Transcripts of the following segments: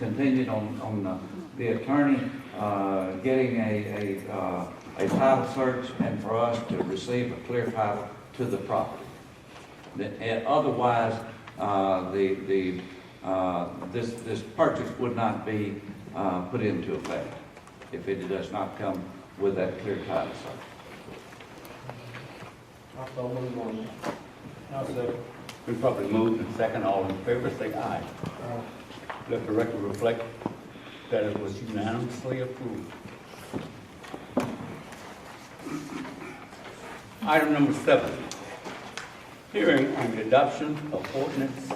contingent on the attorney getting a title search and for us to receive a clear title to the property. Otherwise, this purchase would not be put into effect if it does not come with that clear title search. I'll move on. I'll second. We probably moved and second. All in favor, say aye. Let the record reflect that it was unanimously approved. Item number 7, hearing on the adoption of ordinance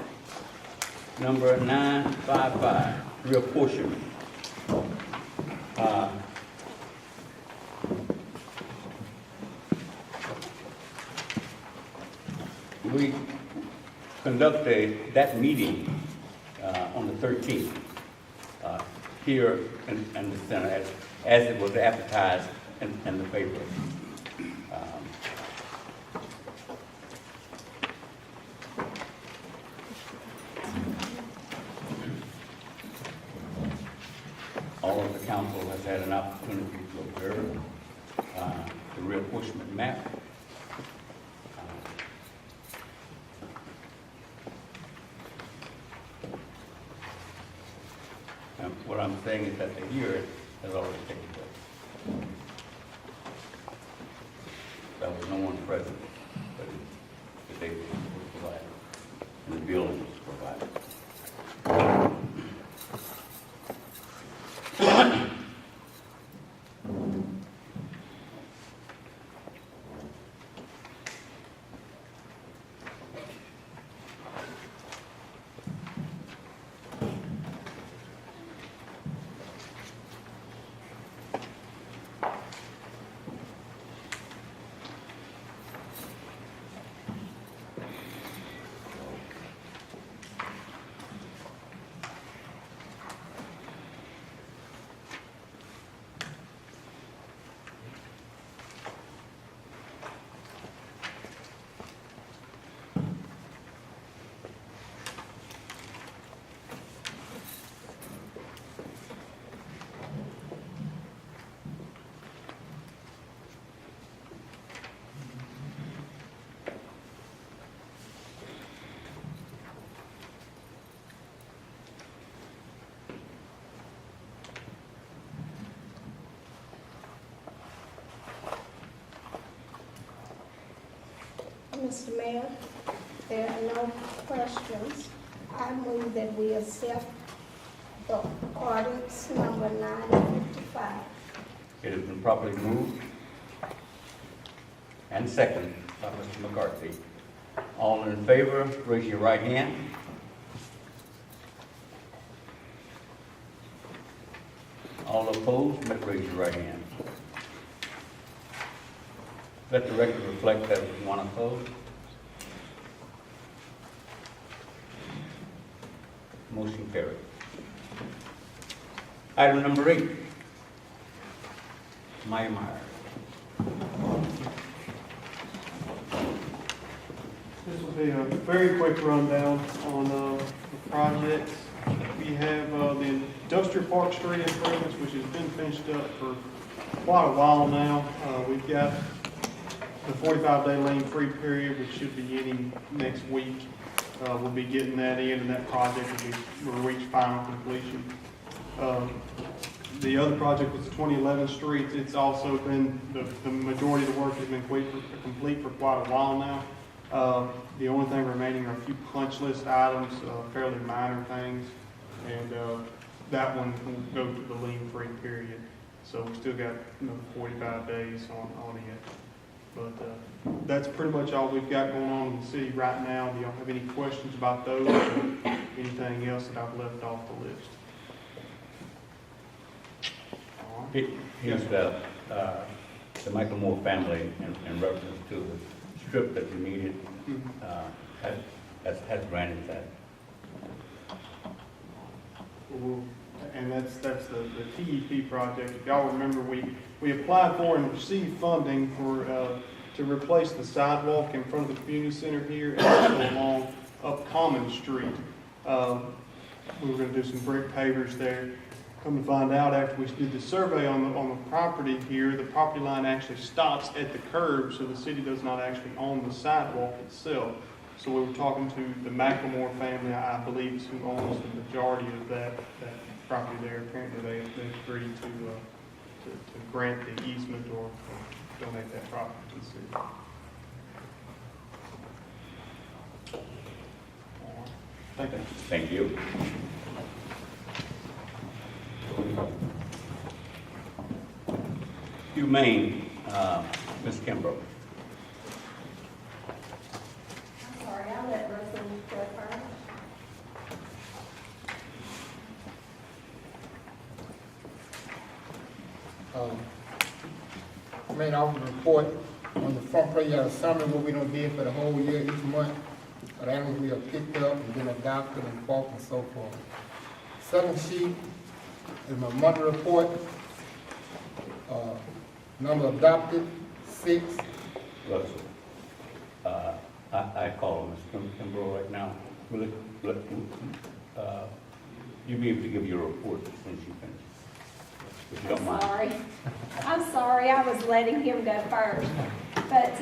number 955, reapportionment. We conduct that meeting on the 13th here in the center as it was advertised in the paper. All of the council has had an opportunity to observe the reapportionment map. And what I'm saying is that the hearing has already taken place. There was no one present, but the date was provided, and the building was provided. Mr. Mayor, there are no questions. I move that we accept the ordinance number 955. It has been properly moved and seconded by Mr. McCarthy. All in favor, raise your right hand. All opposed, raise your right hand. Let the record reflect that one opposed. Motion carried. Item number 8. Maya Meyer. This will be a very quick rundown on the projects. We have the Industrial Park Street improvements, which has been finished up for quite a while now. We've got the 45-day lien-free period, which should be beginning next week. We'll be getting that in, and that project will reach final completion. The other project was 2011 Street. It's also been, the majority of the work has been complete for quite a while now. The only thing remaining are a few punch list items, fairly minor things, and that one will go to the lien-free period. So we still got another 45 days on it. But that's pretty much all we've got going on in the city right now. Do y'all have any questions about those or anything else that I've left off the list? Here's the Michael Moore family in reference to the strip that you needed, has granted that. And that's the TEP project. If y'all remember, we applied for and received funding for to replace the sidewalk in front of the community center here and also along up Common Street. We were gonna do some brick pavers there. Come to find out, after we did the survey on the property here, the property line actually stops at the curb, so the city does not actually own the sidewalk itself. So we were talking to the McLemore family, I believe, is who owns the majority of that property there. Apparently, they agreed to grant the easement or donate that property to the city. Thank you. Thank you. Humane, Ms. Kimbrough. I'm sorry, I'll let Russell go first. Main officer report on the front page, you have a summary of what we done did for the whole year, each month, of the animals we have picked up and been adopted and bought and so forth. Second sheet is my monthly report. Number adopted, 6. Russell. I call Ms. Kimbrough right now. Will it, you be able to give your report as soon as you finish? If you don't mind. I'm sorry, I was letting him go first. But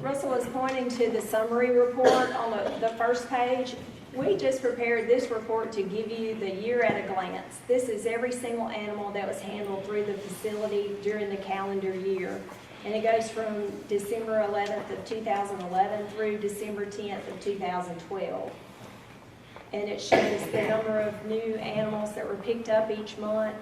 Russell is pointing to the summary report on the first page. We just prepared this report to give you the year at a glance. This is every single animal that was handled through the facility during the calendar year. And it goes from December 11th of 2011 through December 10th of 2012. And it shows the number of new animals that were picked up each month,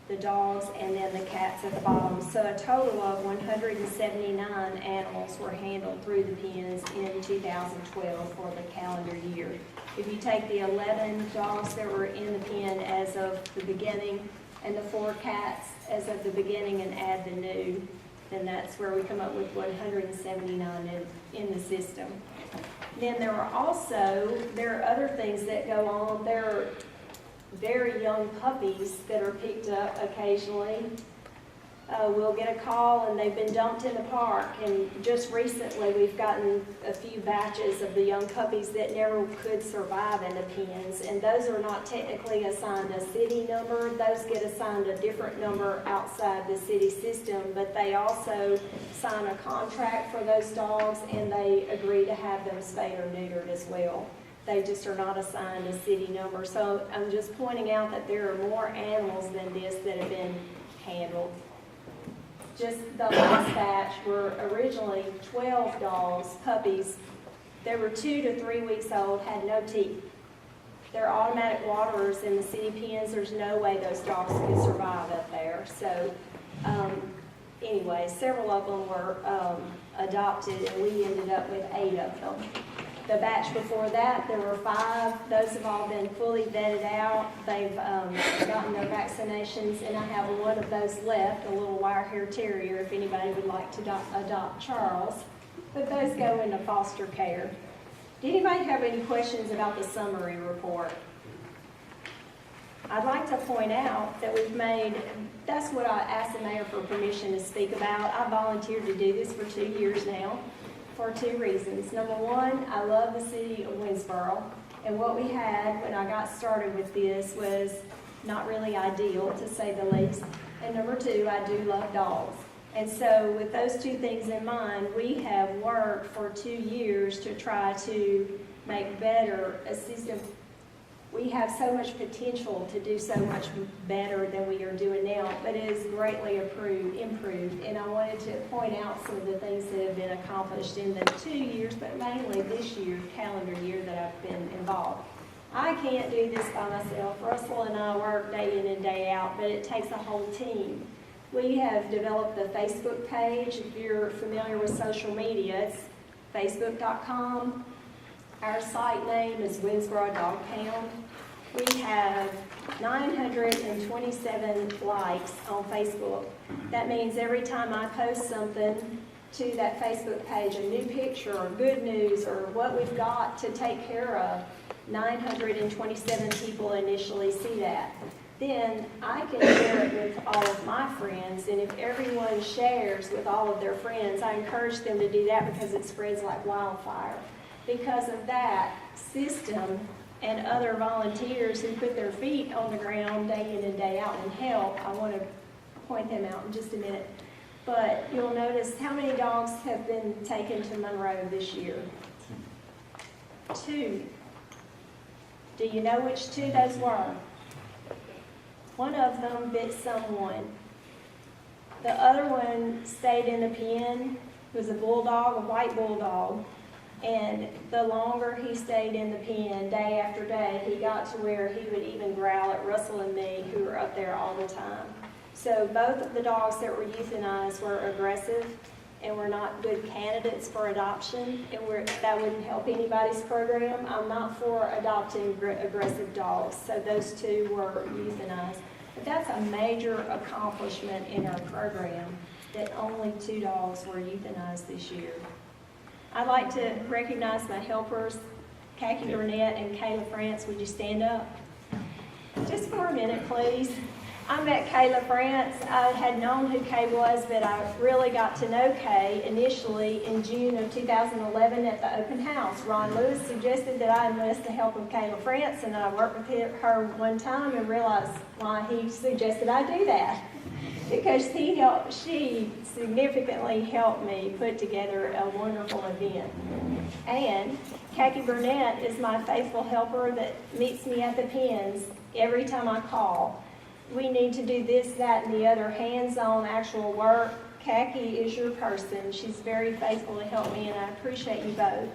the dogs, and then the cats at the bottom. So a total of 179 animals were handled through the pens in 2012 for the calendar year. If you take the 11 dogs that were in the pen as of the beginning and the 4 cats as of the beginning and add the new, then that's where we come up with 179 in the system. Then there are other things that go on. There are very young puppies that are picked up occasionally. We'll get a call and they've been dumped in the park, and just recently we've gotten a few batches of the young puppies that never could survive in the pens, and those are not technically assigned a city number. Those get assigned a different number outside the city system, but they also sign a contract for those dogs and they agree to have them spayed or neutered as well. They just are not assigned a city number. So I'm just pointing out that there are more animals than this that have been handled. Just the last batch were originally 12 dogs, puppies. They were 2 to 3 weeks old, had no teeth. They're automatic waterers in the city pens. There's no way those dogs could survive up there. So anyway, several of them were adopted, and we ended up with 8 of them. The batch before that, there were 5. Those have all been fully vetted out. They've gotten their vaccinations, and I have one of those left, a little wire-hair terrier, if anybody would like to adopt Charles. But those go into foster care. Did anybody have any questions about the summary report? I'd like to point out that that's what I asked the mayor for permission to speak about. I volunteered to do this for 2 years now, for 2 reasons. Number one, I love the city of Winnsboro, and what we had when I got started with this was not really ideal, to say the least. And number two, I do love dogs. And so with those 2 things in mind, we have worked for 2 years to try to make better a system. We have so much potential to do so much better than we are doing now, but it is greatly improved. And I wanted to point out some of the things that have been accomplished in the 2 years, but mainly this year, calendar year, that I've been involved. I can't do this by myself. Russell and I work day in and day out, but it takes a whole team. We have developed a Facebook page. If you're familiar with social media, it's facebook.com. Our site name is Winnsboro Dog Pound. We have 927 likes on Facebook. That means every time I post something to that Facebook page, a new picture or good news or what we've got to take care of, 927 people initially see that. Then I can share it with all of my friends, and if everyone shares with all of their friends, I encourage them to do that because it spreads like wildfire. Because of that system, and other volunteers who put their feet on the ground day in and day out and help. I want to point them out in just a minute. But you'll notice how many dogs have been taken to Monroe this year? 2. Do you know which 2 those were? One of them bit someone. The other one stayed in the pen. It was a bulldog, a white bulldog. And the longer he stayed in the pen, day after day, he got to where he would even growl at Russell and me, who were up there all the time. So both of the dogs that were euthanized were aggressive and were not good candidates for adoption, and that wouldn't help anybody's program. I'm not for adopting aggressive dogs, so those 2 were euthanized. But that's a major accomplishment in our program, that only 2 dogs were euthanized this year. I'd like to recognize my helpers, Khaki Burnett and Kayla France. Would you stand up? Just for a minute, please. I met Kayla France. I had known who Kay was, but I really got to know Kay initially in June of 2011 at the open house. Ron Lewis suggested that I enlist the help of Kayla France, and I worked with her one time and realized why he suggested I do that. Because she significantly helped me put together a wonderful event. And Khaki Burnett is my faithful helper that meets me at the pens every time I call. We need to do this, that, and the other hands-on actual work. Khaki is your person. She's very faithful to help me, and I appreciate you both.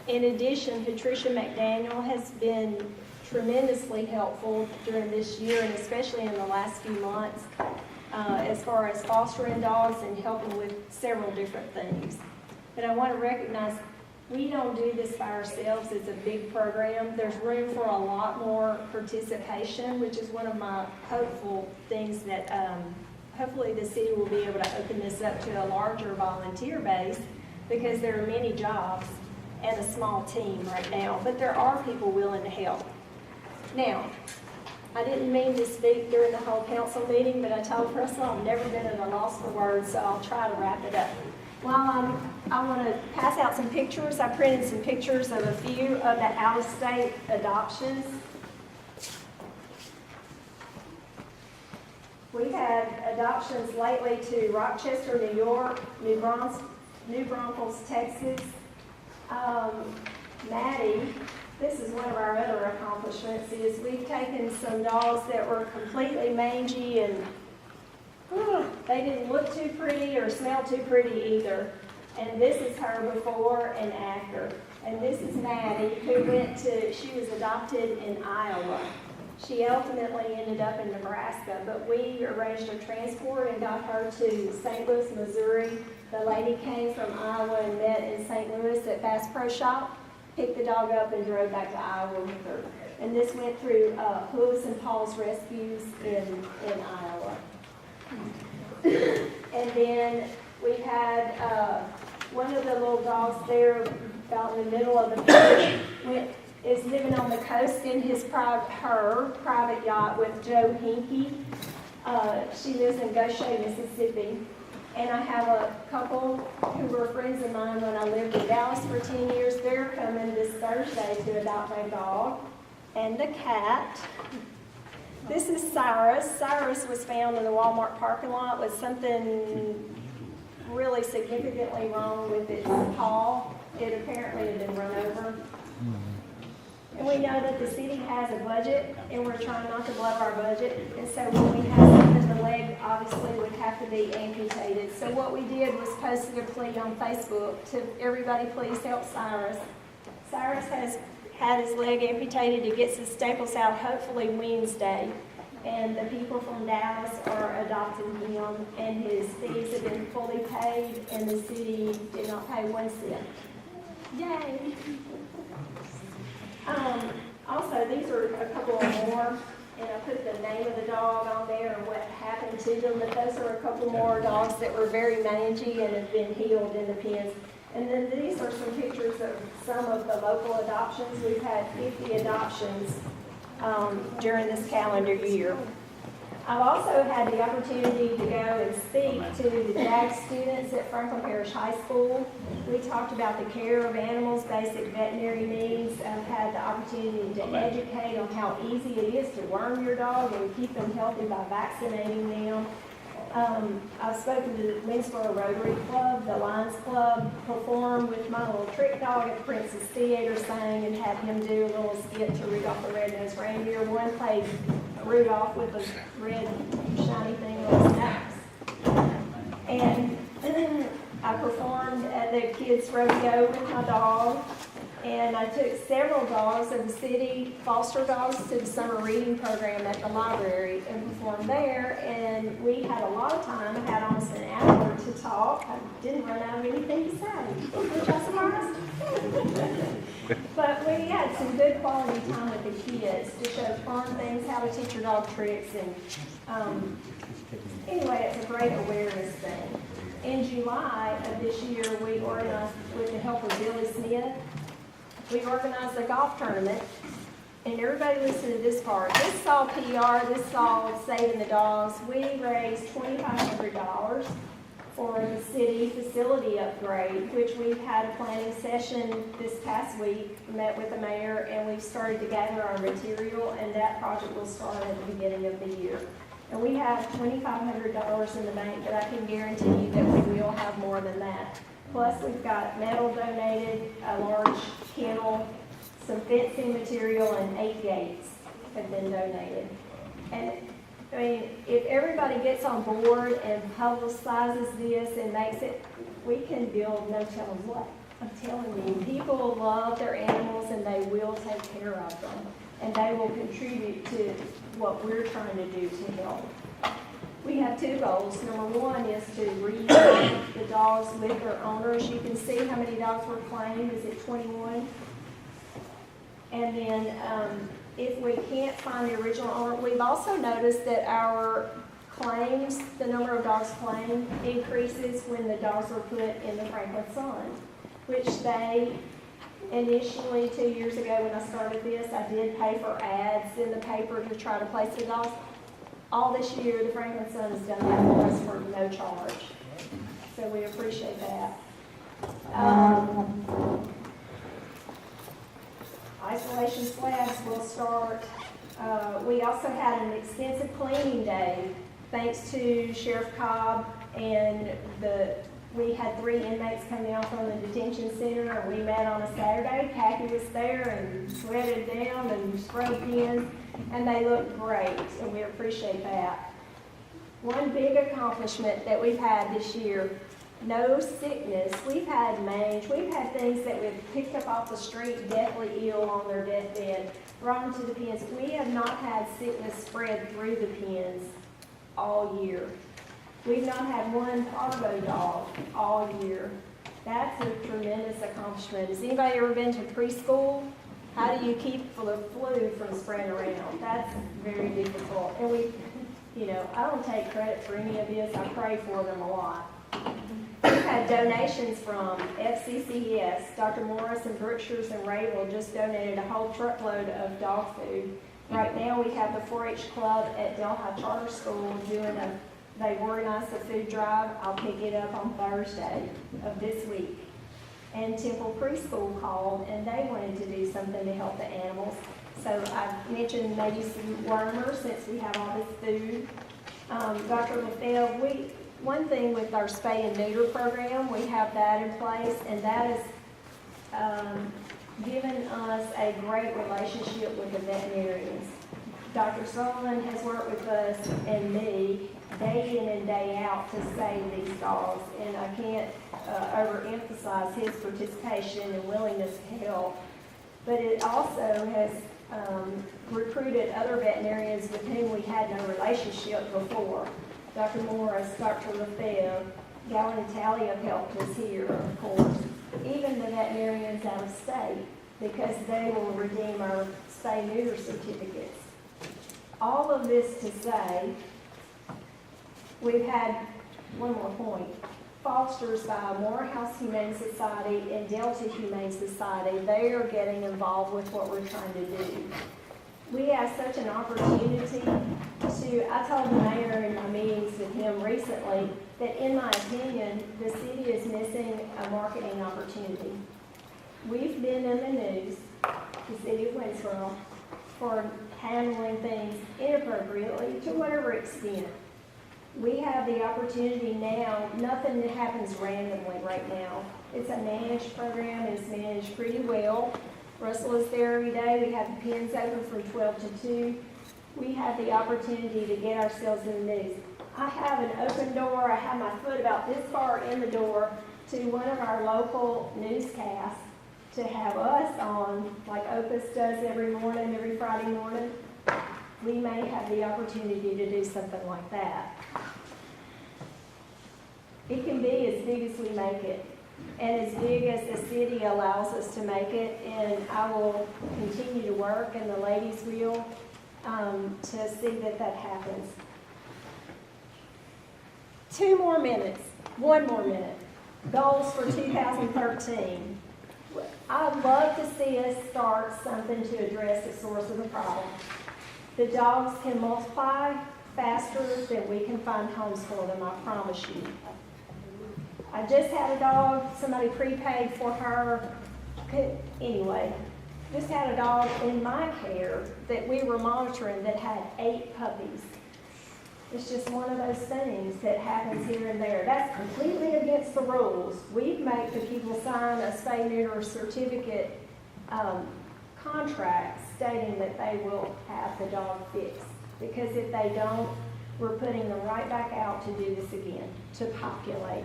In addition, Patricia McDaniel has been tremendously helpful during this year, and especially in the last few months, as far as fostering dogs and helping with several different things. But I want to recognize we don't do this by ourselves. It's a big program. There's room for a lot more participation, which is one of my hopeful things that hopefully the city will be able to open this up to a larger volunteer base, because there are many jobs and a small team right now, but there are people willing to help. Now, I didn't mean to speak during the whole council meeting, but I told Russell I've never been at a loss for words, so I'll try to wrap it up. While I want to pass out some pictures. I printed some pictures of a few of the out-of-state adoptions. We've had adoptions lately to Rochester, New York, New Braunfels, Texas. Maddie, this is one of our other accomplishments, is we've taken some dogs that were completely mangy and they didn't look too pretty or smell too pretty either. And this is her before and after. And this is Maddie, she was adopted in Iowa. She ultimately ended up in Nebraska, but we arranged a transport and got her to St. Louis, Missouri. The lady came from Iowa and met in St. Louis at Bass Pro Shop, picked the dog up and drove back to Iowa with her. And this went through Lewis and Paul's Rescues in Iowa. And then we had one of the little dogs there about in the middle of the picture is living on the coast in her private yacht with Joe Hinkie. She lives in Goshen, Mississippi. And I have a couple who were friends of mine when I lived in Dallas for 10 years. They're coming this Thursday to adopt my dog and the cat. This is Cyrus. Cyrus was found in the Walmart parking lot with something really significantly wrong with its paw. It apparently had been run over. And we know that the city has a budget, and we're trying not to blow our budget. And so when we have something, the leg obviously would have to be amputated. So what we did was posted a plea on Facebook to everybody, please help Cyrus. Cyrus has had his leg amputated. He gets his staples out hopefully Wednesday. And the people from Dallas are adopting him, and his fees have been fully paid, and the city did not pay 1 cent. Yay! Also, these are a couple more, and I put the name of the dog on there and what happened to them, but those are a couple more dogs that were very mangy and have been healed in the pens. And then these are some pictures of some of the local adoptions. We've had 50 adoptions during this calendar year. I've also had the opportunity to go and speak to the JAG students at Franklin Parish High School. We talked about the care of animals, basic veterinary needs. I've had the opportunity to educate on how easy it is to worm your dog and keep them healthy by vaccinating them. I've spoken to the Winnsboro Rotary Club, the Lions Club, performed with my little trick dog at the Princess Theater, sang and had him do a little skit to Rudolph the Red-Nosed Reindeer. One played Rudolph with a red shiny thing on his nose. And I performed at the kids' rodeo with my dog. And I took several dogs of the city, foster dogs, to the summer reading program at the library and performed there. And we had a lot of time. I had almost an hour to talk. I didn't run out of anything to say, which I surprised. But we had some good quality time with the kids to show fun things, how to teach your dog tricks. And anyway, it's a great awareness thing. In July of this year, we organized, with the help of Billy Smith, we organized a golf tournament, and everybody listen to this part. This is all PR, this is all saving the dogs. We raised $2,500 for the city facility upgrade, which we've had a planning session this past week, met with the mayor, and we've started to gather our material, and that project will start at the beginning of the year. And we have $2,500 in the bank, but I can guarantee you that we will have more than that. Plus, we've got metal donated, a large kennel, some fencing material, and 8 gates have been donated. And, I mean, if everybody gets on board and publicizes this and makes it, we can build no telling what. I'm telling you, people love their animals and they will take care of them. And they will contribute to what we're trying to do to help. We have 2 goals. Number 1 is to reunite the dogs with their owners. You can see how many dogs were claimed. Is it 21? And then if we can't find the original owner, we've also noticed that our claims, the number of dogs claimed, increases when the dogs are put in the Franklin Sun, which they initially 2 years ago when I started this, I did pay for ads in the paper to try to place the dogs. All this year, the Franklin Sun has done that for us for no charge. So we appreciate that. Isolation slabs will start. We also had an extensive cleaning day, thanks to Sheriff Cobb, and we had 3 inmates come down from the detention center, and we met on a Saturday. Kathy was there and sweated down and scrubbed in, and they looked great, and we appreciate that. One big accomplishment that we've had this year, no sickness. We've had mange, we've had things that we've picked up off the street, deathly ill on their deathbed, brought them to the pens. We have not had sickness spread through the pens all year. We've not had one parvo dog all year. That's a tremendous accomplishment. Has anybody ever been to preschool? How do you keep the flu from spreading around? That's very difficult. And I don't take credit for any of this. I pray for them a lot. We've had donations from FCCS. Dr. Morris and Brookshires and Rayville just donated a whole truckload of dog food. Right now we have the 4-H club at Delhi Charter School they organized a food drive. I'll pick it up on Thursday of this week. And Temple Preschool called, and they wanted to do something to help the animals. So I mentioned maybe some wormers, since we have all this food. Dr. Lefebvre, one thing with our spay and neuter program, we have that in place, and that has given us a great relationship with the veterinarians. Dr. Sullivan has worked with us and me day in and day out to save these dogs, and I can't overemphasize his participation and willingness to help. But it also has recruited other veterinarians with whom we had no relationship before. Dr. Morris, Dr. Lefebvre, Gowan and Talley have helped us here, of course. Even the veterinarians out of state, because they will redeem our spay-neuter certificates. All of this to say, we've had one more point. Fosters by Morehouse Humane Society and Delta Humane Society, they are getting involved with what we're trying to do. we have such an opportunity to, I told the mayor in my meetings with him recently that in my opinion, the city is missing a marketing opportunity. We've been in the news, the city of Winnsboro, for handling things inappropriately to whatever extent. We have the opportunity now, nothing that happens randomly right now. It's a managed program, it's managed pretty well. Russell is there every day, we have the pens open from 12 to 2. We have the opportunity to get ourselves in the news. I have an open door, I have my foot about this far in the door to one of our local newscasts to have us on, like Opus does every morning, every Friday morning. We may have the opportunity to do something like that. It can be as big as we make it, and as big as the city allows us to make it, and I will continue to work, and the ladies will, to see that that happens. 2 more minutes, 1 more minute. Goals for 2013. I'd love to see us start something to address the source of the problem. The dogs can multiply faster than we can find homes for them, I promise you. I just had a dog, somebody prepaid for her. Anyway, just had a dog in my care that we were monitoring that had 8 puppies. It's just one of those things that happens here and there. That's completely against the rules. We make the people sign a spay-neuter certificate contract stating that they will have the dog fixed. Because if they don't, we're putting them right back out to do this again, to populate.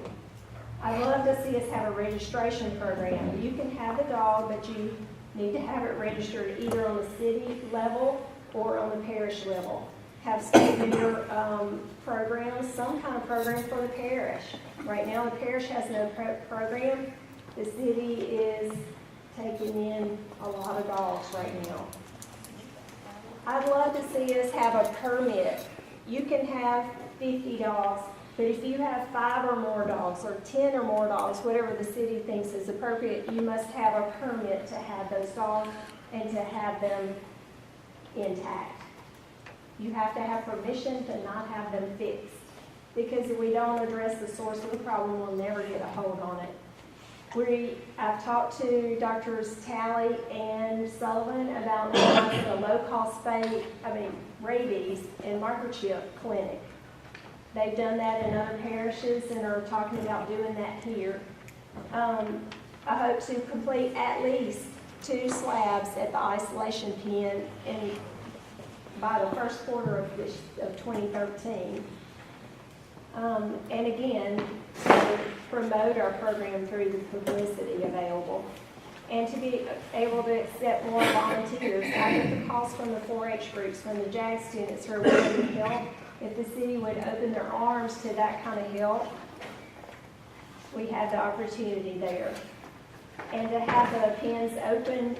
I'd love to see us have a registration program. You can have the dog, but you need to have it registered either on the city level or on the parish level. Have spay-neuter programs, some kind of program for the parish. Right now, the parish has no program. The city is taking in a lot of dogs right now. I'd love to see us have a permit. You can have 50 dogs, but if you have 5 or more dogs, or 10 or more dogs, whatever the city thinks is appropriate, you must have a permit to have those dogs and to have them intact. You have to have permission to not have them fixed. Because if we don't address the source of the problem, we'll never get a hold on it. I've talked to Drs. Talley and Sullivan about having a low-cost rabies and microchip clinic. They've done that in other parishes and are talking about doing that here. I hope to complete at least 2 slabs at the isolation pen by the first quarter of 2013. And again, to promote our program through the publicity available. And to be able to accept more volunteers. I get the calls from the 4-H groups, from the JAG students who are willing to help. If the city would open their arms to that kind of help, we have the opportunity there. And to have the pens open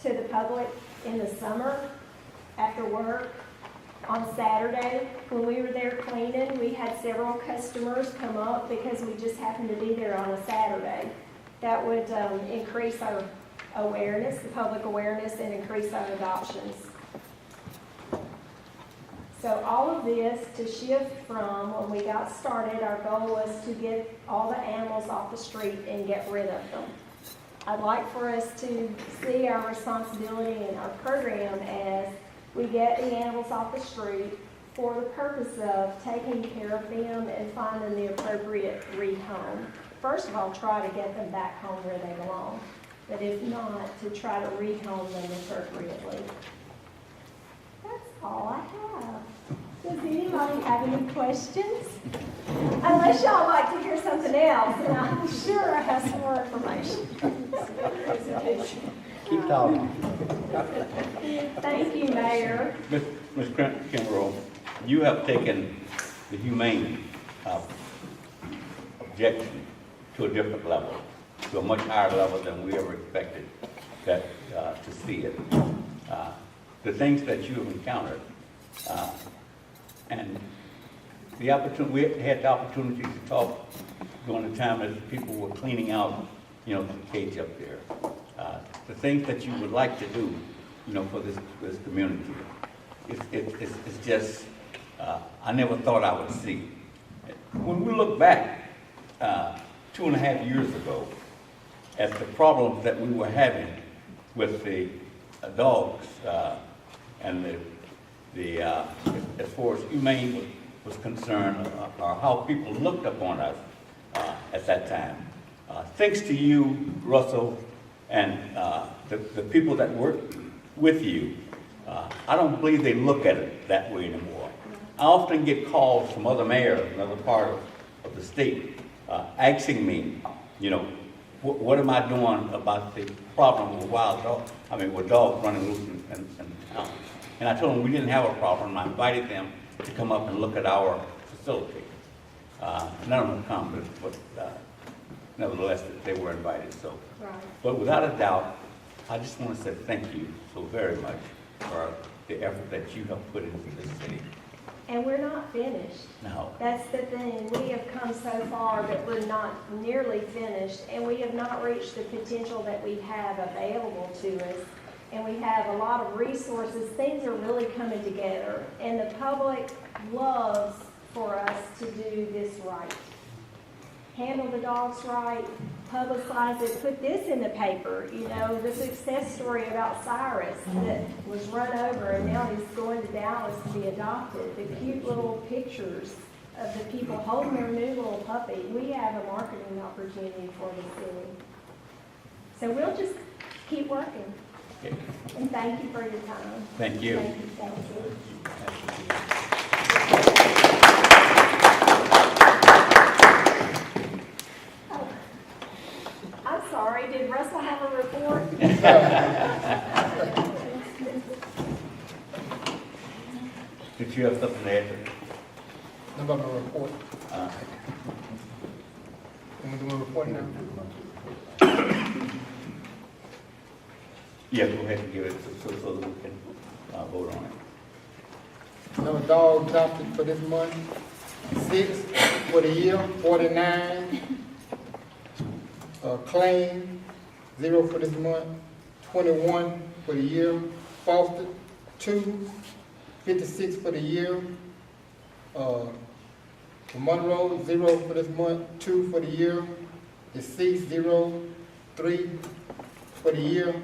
to the public in the summer, after work, on Saturday, when we were there cleaning, we had several customers come up because we just happened to be there on a Saturday. That would increase our awareness, the public awareness, and increase our adoptions. So all of this to shift from when we got started, our goal was to get all the animals off the street and get rid of them. I'd like for us to see our responsibility in our program as we get the animals off the street for the purpose of taking care of them and finding the appropriate rehome. First of all, try to get them back home where they belong. But if not, to try to rehome them appropriately. That's all I have. Does anybody have any questions? Unless y'all like to hear something else, and I'm sure I have some more information. Keep talking. Thank you, Mayor. Ms. Kimbrough, you have taken the humane objection to a different level, to a much higher level than we ever expected to see it. The things that you have encountered, and the opportunity, we had the opportunity to talk during the time as people were cleaning out, the cage up there. The things that you would like to do, for this community. It's just, I never thought I would see. When we look back 2.5 years ago at the problems that we were having with the dogs and as far as humane was concerned, or how people looked upon us at that time. Thanks to you, Russell, and the people that work with you, I don't believe they look at it that way anymore. I often get calls from other mayors in other parts of the state asking me, what am I doing about the problem with wild dogs? with dogs running loose in town. And I told them we didn't have a problem. I invited them to come up and look at our facility. None of them come, but nevertheless, they were invited. So, Right. but without a doubt, I just want to say thank you so very much for the effort that you have put into this city. And we're not finished. Now, That's the thing. We have come so far, but we're not nearly finished, and we have not reached the potential that we have available to us. And we have a lot of resources. Things are really coming together, and the public loves for us to do this right. Handle the dogs right, publicize it, put this in the paper, the success story about Cyrus that was run over and now he's going to Dallas to be adopted. The cute little pictures of the people holding their new little puppy. We have a marketing opportunity for the city. So we'll just keep working. okay. And thank you for your time. Thank you. Thank you. I'm sorry, did Russell have a report? Did you have something to add? No about my report. Uh, Can we do a report now? Yeah, go ahead and give it so that we can vote on it. Another dog adopted for this month, 6 for the year, 49. Claim, 0 for this month, 21 for the year. Fostered, 2, 56 for the year. For Monroe, 0 for this month, 2 for the year. Deceased, 0, 3 for the year.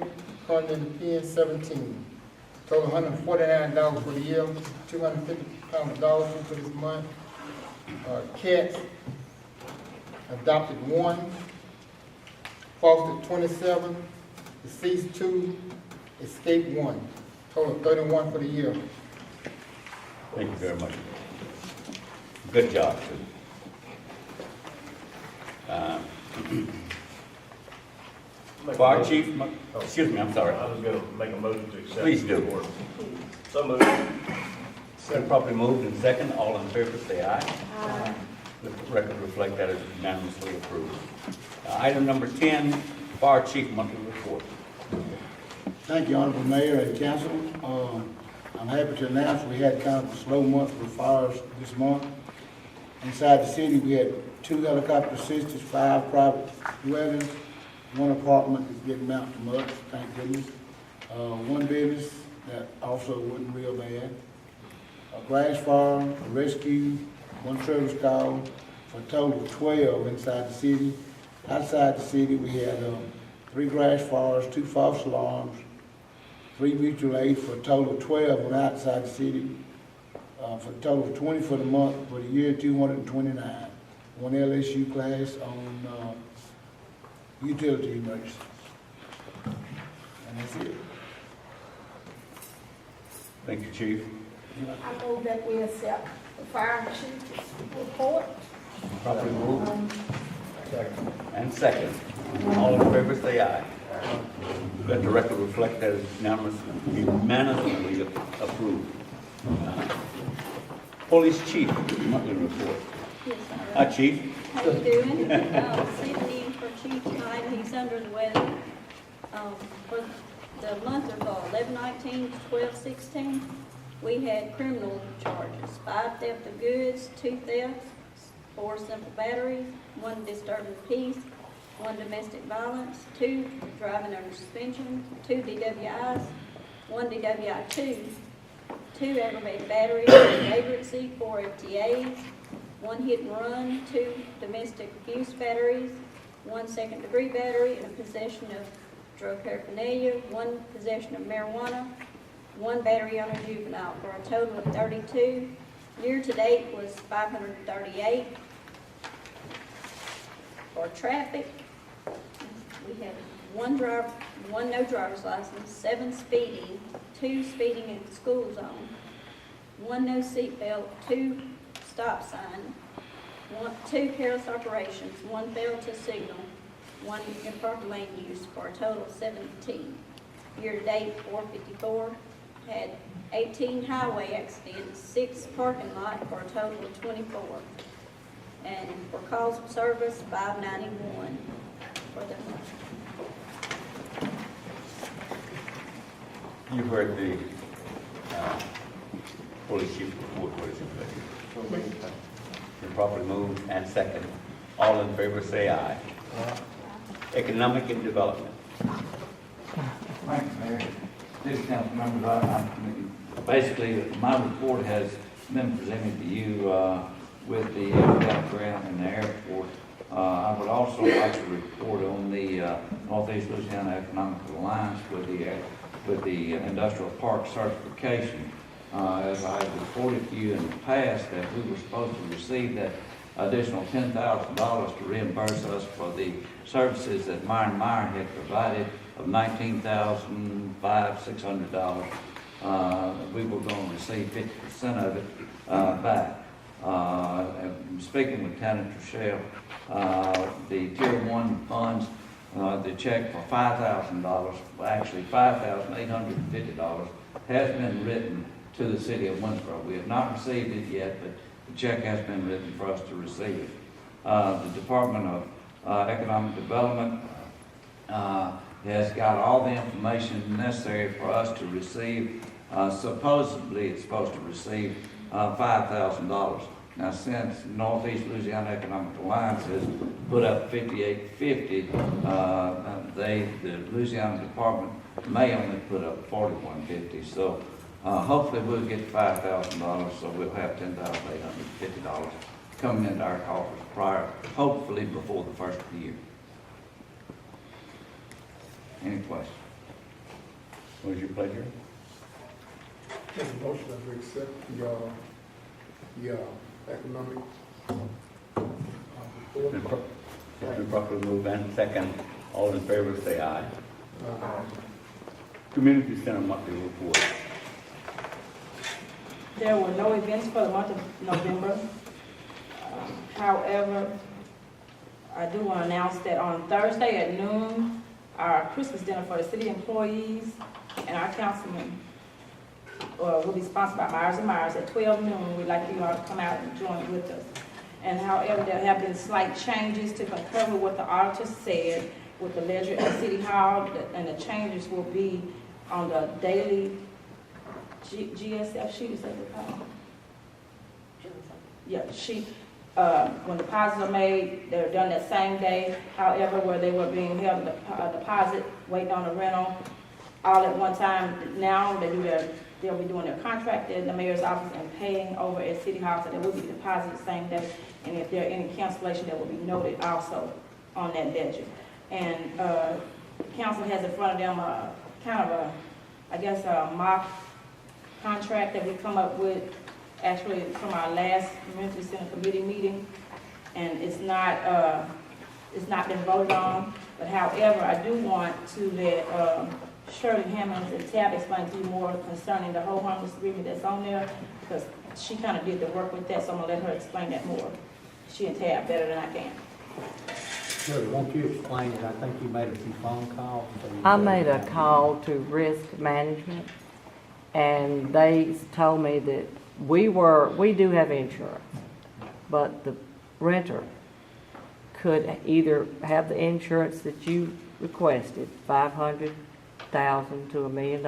Currently in the pen, 17. Total $149 for the year, 250 pounds of dollars for this month. Cats, adopted 1, fostered 27, deceased 2, escaped 1. Total 31 for the year. Thank you very much. Good job, Sue. Fire Chief, excuse me, I'm sorry. I was going to make a motion to accept. Please the do. report. So moved. Been properly moved and second. All in favor, say aye. Aye. Let the record reflect that is unanimously approved. Item number 10, Fire Chief monthly report. Thank you, Honorable Mayor and Council. I'm happy to announce we had kind of a slow month for fires this month. Inside the city, we had 2 helicopter assistance, 5 private dwellings, 1 apartment is getting mounted to much, thank goodness. 1 business that also wasn't real bad. A grass fire, a rescue, 1 service call, for a total of 12 inside the city. Outside the city, we had 3 grass fires, 2 false alarms, 3 mutual aid for a total of 12 on outside the city. For a total of 20 for the month, for the year 229. 1 LSU class on utility emergency. And that's it. Thank you, Chief. I move that we accept the fire chief's report. Properly moved and second. All in favor, say aye. Let the record reflect that it's unanimously approved. Police Chief monthly report. Yes, sir. Hi, Chief. How you doing? Sitting in for Chief tonight, he's under the weather. For the month of 11/19 to 12/16, we had criminal charges, 5 theft of goods, 2 thefts, 4 simple batteries, 1 disturbing peace, 1 domestic violence, 2 driving under suspension, 2 DWIs, one DWI-2, 2 aggravated batteries, vagrancy, 4 FTAs, 1 hit and run, 2 domestic abuse batteries, 1 second-degree battery, and a possession of drug paraphernalia, 1 possession of marijuana, 1 battery on a juvenile, for a total of 32. Year-to-date was 538. For traffic, we had 1 driver, 1 no driver's license, 7 speeding, 2 speeding in the school zone, 1 no seatbelt, 2 stop sign, 2 careless operations, 1 failed to signal, 1 improper lane use, for a total of 17. Year-to-date, 454, had 18 highway accidents, 6 parking lot, for a total of 24. And for calls of service, 591 for the month. You heard the police chief report. What is it, please? Been properly moved and second. All in favor say aye. Economic and development. Thank you, Mayor. City Council members, basically, my report has been presented to you with the background in the airport. I would also like to report on the Northeast Louisiana Economic Alliance with the industrial park certification. As I reported to you in the past, that we were supposed to receive that additional $10,000 to reimburse us for the services that Meyer & Meyer had provided of $19,600. We were going to receive 50% of it back. Speaking with Lieutenant Rochelle, the Tier 1 funds, the check for $5,000, actually $5,850, has been written to the city of Winnsboro. We have not received it yet, but the check has been written for us to receive it. The Department of Economic Development has got all the information necessary for us to receive. Supposedly, it's supposed to receive $5,000. Now, since Northeast Louisiana Economic Alliance has put up $5,850, the Louisiana Department may only put up $4,150. So hopefully we'll get $5,000, so we'll have $10,850 coming into our coffers hopefully before the first of the year. Any questions? What is your pleasure? Make a motion that we accept the economic report. Been properly moved and second. All in favor say aye. Community Center monthly report. There were no events for the month of November. However, I do want to announce that on Thursday at noon, our Christmas dinner for the city employees and our councilmen will be sponsored by Myers & Myers at 12 noon. We'd like you all to come out and join with us. And however, there have been slight changes to concur with what the auditor said with the ledger at City Hall, and the changes will be on the daily GSF sheet, is that what it's called? Yeah, sheet. When deposits are made, they're done that same day. However, where they were being held a deposit, waiting on a rental, all at one time, now they'll be doing their contract in the mayor's office and paying over at City Hall, so they will be deposited the same day. And if there are any cancellation, that will be noted also on that ledger. And council has in front of them a mock contract that we come up with actually from our last Community Center Committee meeting, and it's not been voted on. But however, I do want to let Shirley Hammonds and Tab explain to you more concerning the whole harmless agreement that's on there, because she kind of did the work with that, so I'm gonna let her explain that more. She and Tab better than I can. Shirley, won't you explain it? I think you made a few phone calls. I made a call to risk management, and they told me that we do have insurance, but the renter could either have the insurance that you requested, $500,000 to $1 million,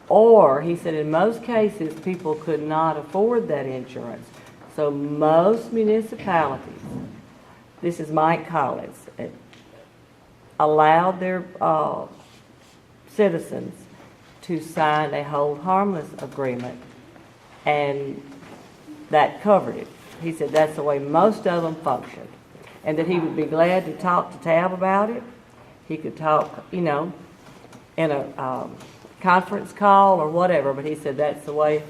or he said in most cases people could not afford that insurance. So most municipalities, this is Mike Collins, allowed their citizens to sign a hold harmless agreement, and that covered it. He said that's the way most of them function, and that he would be glad to talk to Tab about it. He could talk, in a conference call or whatever, but he said that's the way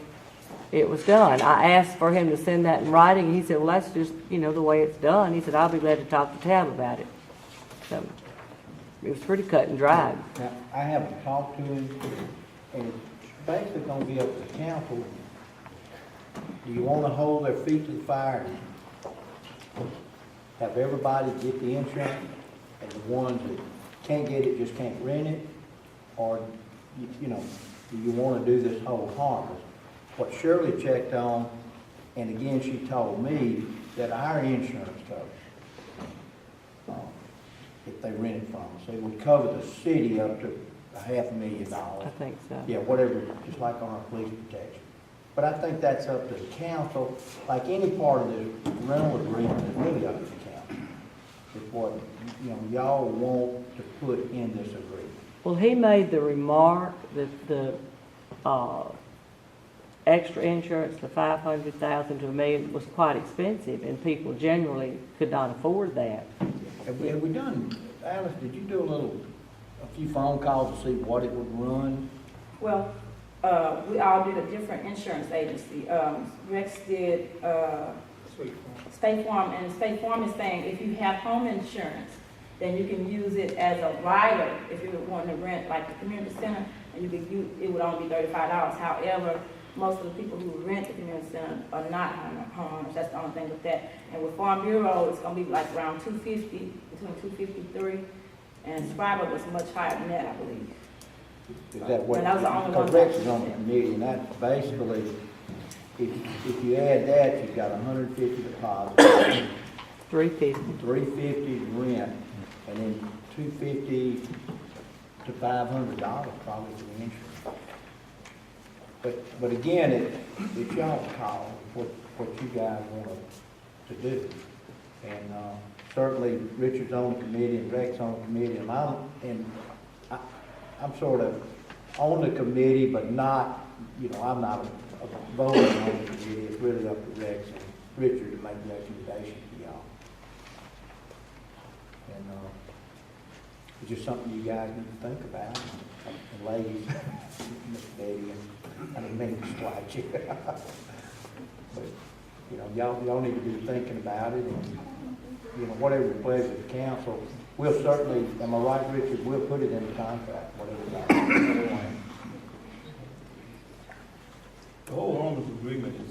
it was done. I asked for him to send that in writing, and he said, well, that's just, the way it's done. He said, I'll be glad to talk to Tab about it. So it was pretty cut and dried. Now, I haven't talked to him, and it's basically gonna be up to the council. Do you wanna hold their feet to the fire and have everybody get the insurance, and the ones that can't get it just can't rent it? Or, do you wanna do this whole harmless? What Shirley checked on, and again, she told me that our insurance covers, if they rent it from us. It would cover the city up to $500,000. I think so. Yeah, whatever, just like on our police protection. But I think that's up to the council, like any part of the rental agreement is really up to the council. It's what, y'all want to put in this agreement. Well, he made the remark that the extra insurance, the $500,000 to $1 million, was quite expensive, and people generally could not afford that. Have we done, Alice, did you do a few phone calls to see what it would run? Well, we all did a different insurance agency. Rex did, State Farm, and State Farm is saying if you have home insurance, then you can use it as a rider if you want to rent like the community center, and you could use, it would only be $35. However, most of the people who rent the community center are not homeowners. That's the only thing with that. And with Farm Bureau, it's going to be like around $250, between $253, and Scriber was much higher than that, I believe. Is that what? And that was the only one. Because Rex is on the committee, and that's basically, if you add that, you've got 150 deposits, $350 rent, and then $250 to $500 probably for the insurance. But again, it's y'all's call, what you guys want to do. And certainly Richard's on the committee and Rex on the committee, and I'm sort of on the committee, but not, I'm not a voter on the committee. It's really up to Rex and Richard to make recommendations to y'all. And it's just something you guys need to think about. And ladies, Miss Betty, I didn't mean to slight you. But, y'all need to be thinking about it, and, whatever the pleasure of the council, we'll certainly, am I right, Richard, we'll put it in the contract, whatever that is. The whole owner's agreement is